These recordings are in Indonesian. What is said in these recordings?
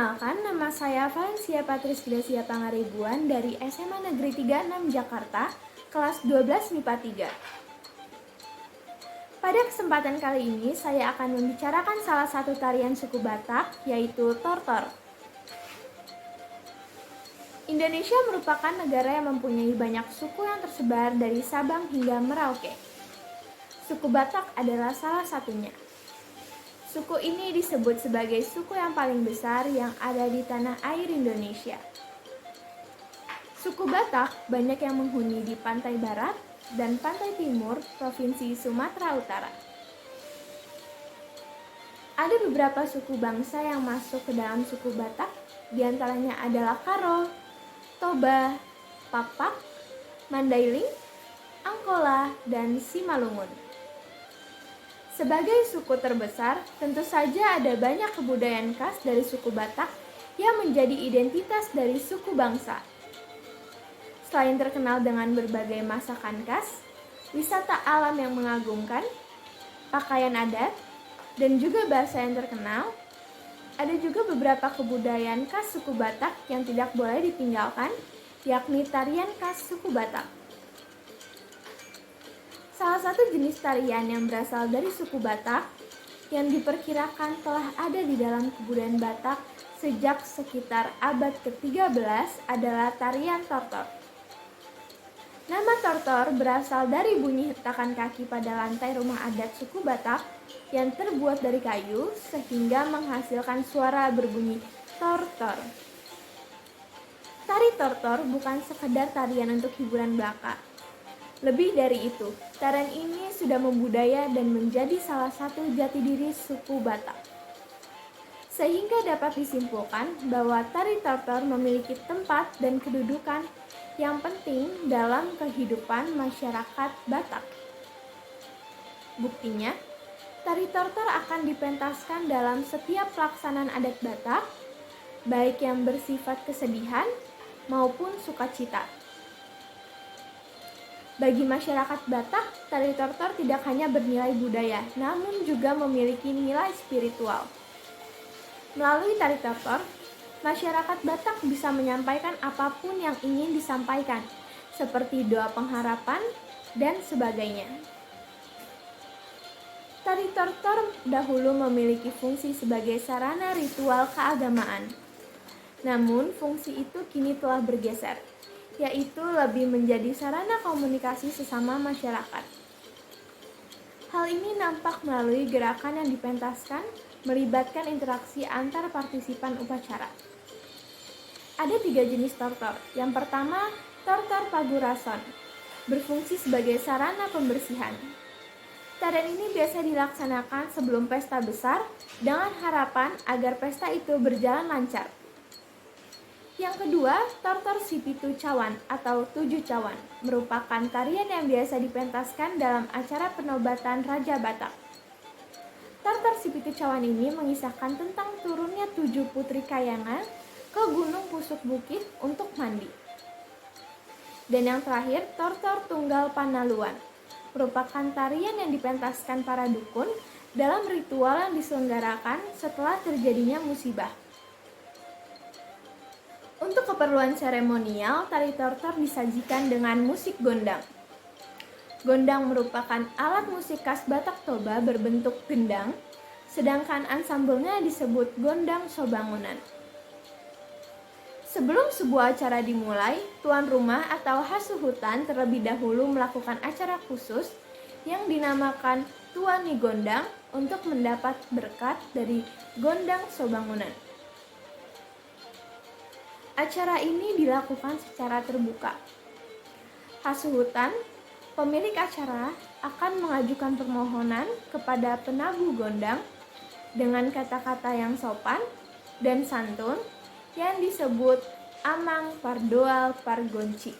Perkenalkan, nama saya Valencia Patris Gracia Pangaribuan dari SMA Negeri 36 Jakarta, kelas 12 MIPA 3. Pada kesempatan kali ini, saya akan membicarakan salah satu tarian suku Batak, yaitu Tortor. Indonesia merupakan negara yang mempunyai banyak suku yang tersebar dari Sabang hingga Merauke. Suku Batak adalah salah satunya. Suku ini disebut sebagai suku yang paling besar yang ada di tanah air Indonesia. Suku Batak banyak yang menghuni di pantai barat dan pantai timur Provinsi Sumatera Utara. Ada beberapa suku bangsa yang masuk ke dalam suku Batak, diantaranya adalah Karo, Toba, Papak, Mandailing, Angkola, dan Simalungun. Sebagai suku terbesar, tentu saja ada banyak kebudayaan khas dari suku Batak yang menjadi identitas dari suku bangsa. Selain terkenal dengan berbagai masakan khas, wisata alam yang mengagumkan, pakaian adat, dan juga bahasa yang terkenal, ada juga beberapa kebudayaan khas suku Batak yang tidak boleh ditinggalkan, yakni tarian khas suku Batak. Salah satu jenis tarian yang berasal dari suku Batak yang diperkirakan telah ada di dalam kebudayaan Batak sejak sekitar abad ke-13 adalah tarian Tortor. Nama Tortor berasal dari bunyi hetakan kaki pada lantai rumah adat suku Batak yang terbuat dari kayu sehingga menghasilkan suara berbunyi Tortor. Tari Tortor bukan sekedar tarian untuk hiburan belaka. Lebih dari itu, tarian ini sudah membudaya dan menjadi salah satu jati diri suku Batak. Sehingga dapat disimpulkan bahwa tari Tortor memiliki tempat dan kedudukan yang penting dalam kehidupan masyarakat Batak. Buktinya, tari Tortor akan dipentaskan dalam setiap pelaksanaan adat Batak, baik yang bersifat kesedihan maupun sukacita. Bagi masyarakat Batak, tari Tortor tidak hanya bernilai budaya, namun juga memiliki nilai spiritual. Melalui tari Tortor, masyarakat Batak bisa menyampaikan apapun yang ingin disampaikan, seperti doa pengharapan dan sebagainya. Tari Tortor dahulu memiliki fungsi sebagai sarana ritual keagamaan. Namun, fungsi itu kini telah bergeser, yaitu lebih menjadi sarana komunikasi sesama masyarakat. Hal ini nampak melalui gerakan yang dipentaskan melibatkan interaksi antar partisipan upacara. Ada 3 jenis tortor. Yang pertama, tortor pagurason, berfungsi sebagai sarana pembersihan. Tarian ini biasa dilaksanakan sebelum pesta besar dengan harapan agar pesta itu berjalan lancar. Yang kedua, Tortor Sipitu Cawan atau 7 Cawan merupakan tarian yang biasa dipentaskan dalam acara penobatan Raja Batak. Tortor Sipitu Cawan ini mengisahkan tentang turunnya 7 putri Kayangan ke Gunung Pusuk Bukit untuk mandi. Dan yang terakhir, Tortor Tunggal Panaluan merupakan tarian yang dipentaskan para dukun dalam ritual yang diselenggarakan setelah terjadinya musibah. Untuk keperluan seremonial, tari Tortor disajikan dengan musik gondang. Gondang merupakan alat musik khas Batak Toba berbentuk gendang, sedangkan ansambelnya disebut gondang sobangunan. Sebelum sebuah acara dimulai, tuan rumah atau hasuhutan terlebih dahulu melakukan acara khusus yang dinamakan tuani gondang untuk mendapat berkat dari gondang sobangunan. Acara ini dilakukan secara terbuka. Hasuhutan, pemilik acara, akan mengajukan permohonan kepada penabuh gondang dengan kata-kata yang sopan dan santun yang disebut Amang Pardoal Pargonci.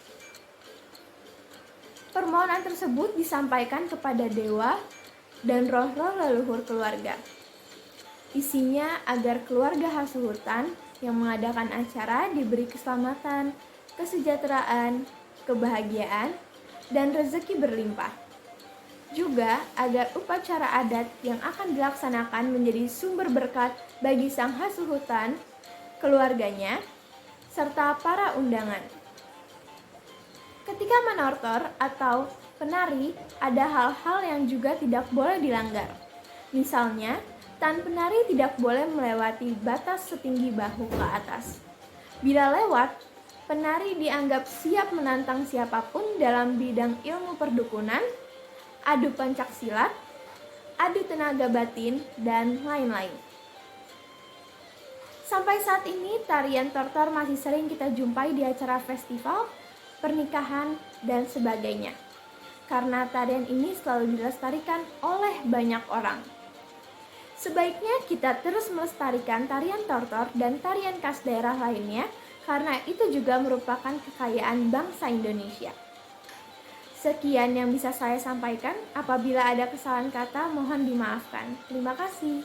Permohonan tersebut disampaikan kepada dewa dan roh-roh leluhur keluarga. Isinya agar keluarga hasuhutan yang mengadakan acara diberi keselamatan, kesejahteraan, kebahagiaan, dan rezeki berlimpah. Juga agar upacara adat yang akan dilaksanakan menjadi sumber berkat bagi sang hasuhutan keluarganya, serta para undangan. Ketika menortor atau penari, ada hal-hal yang juga tidak boleh dilanggar. Misalnya, tan penari tidak boleh melewati batas setinggi bahu ke atas. Bila lewat, penari dianggap siap menantang siapapun dalam bidang ilmu perdukunan, adu pencak silat, adu tenaga batin, dan lain-lain. Sampai saat ini, tarian tortor masih sering kita jumpai di acara festival, pernikahan, dan sebagainya. Karena tarian ini selalu dilestarikan oleh banyak orang. Sebaiknya kita terus melestarikan tarian tortor dan tarian khas daerah lainnya, karena itu juga merupakan kekayaan bangsa Indonesia. Sekian yang bisa saya sampaikan. Apabila ada kesalahan kata, mohon dimaafkan. Terima kasih.